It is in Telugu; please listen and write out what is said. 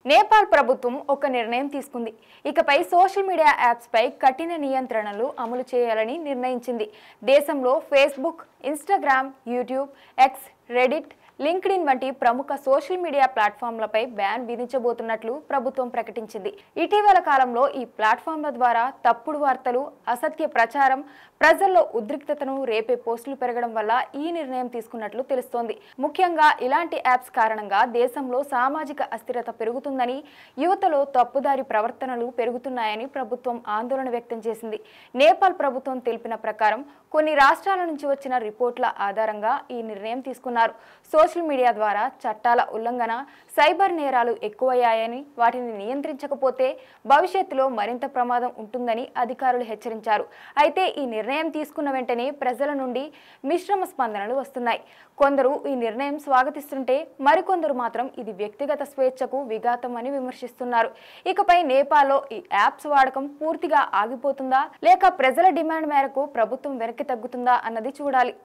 నేపాల్ ప్రభుత్వం ఒక నిర్ణయం తీసుకుంది. ఇకపై సోషల్ మీడియా యాప్స్ పై కఠిన నియంత్రణలు అమలు చేయాలని నిర్ణయించింది. దేశంలో Facebook, Instagram, YouTube, X, Reddit, LinkedIn వంటి ప్రముఖ సోషల్ మీడియా ప్లాట్‌ఫామ్లపై బ్యాన్ విధించబోతున్నట్లు ప్రభుత్వం ప్రకటించింది. ఇటీవల కాలంలో ఈ ప్లాట్‌ఫామ్ల ద్వారా తప్పుడు వార్తలు, అసత్య ప్రచారం, ప్రజల్లో ఉద్రిక్తతను రేపే పోస్టులు పెరగడం వల్ల ఈ నిర్ణయం తీసుకున్నట్లు తెలుస్తోంది. ముఖ్యంగా ఇలాంటి యాప్స్ కారణంగా దేశంలో సామాజిక అస్థిరత పెరుగుతుందని, యువతలో తప్పుదారి ప్రవర్తనలు పెరుగుతున్నాయని ప్రభుత్వం ఆందోళన వ్యక్తం చేసింది. నేపాల్ ప్రభుత్వం తెలిపిన ప్రకారం కొన్ని రాష్ట్రాల నుంచి వచ్చిన రిపోర్ట్ల ఆధారంగా ఈ నిర్ణయం తీసుకున్నారు. సోషల్ మీడియా ద్వారా చట్టాల ఉల్లంఘన, సైబర్ నేరాలు ఎక్కువయ్యాయని, వాటిని నియంత్రించకపోతే భవిష్యత్తులో మరింత ప్రమాదం ఉంటుందని అధికారులు హెచ్చరించారు. అయితే ఈ నిర్ణయం తీసుకున్న వెంటనే ప్రజల నుండి మిశ్రమ స్పందనలు వస్తున్నాయి. కొందరు ఈ నిర్ణయం స్వాగతిస్తుంటే మరికొందరు మాత్రం ఇది వ్యక్తిగత స్వేచ్ఛకు విఘాతం అని విమర్శిస్తున్నారు. ఇకపై నేపాల్లో ఈ యాప్స్ వాడకం పూర్తిగా ఆగిపోతుందా, లేక ప్రజల డిమాండ్ మేరకు ప్రభుత్వం వెనక్కి తగ్గుతుందా అన్నది చూడాలి.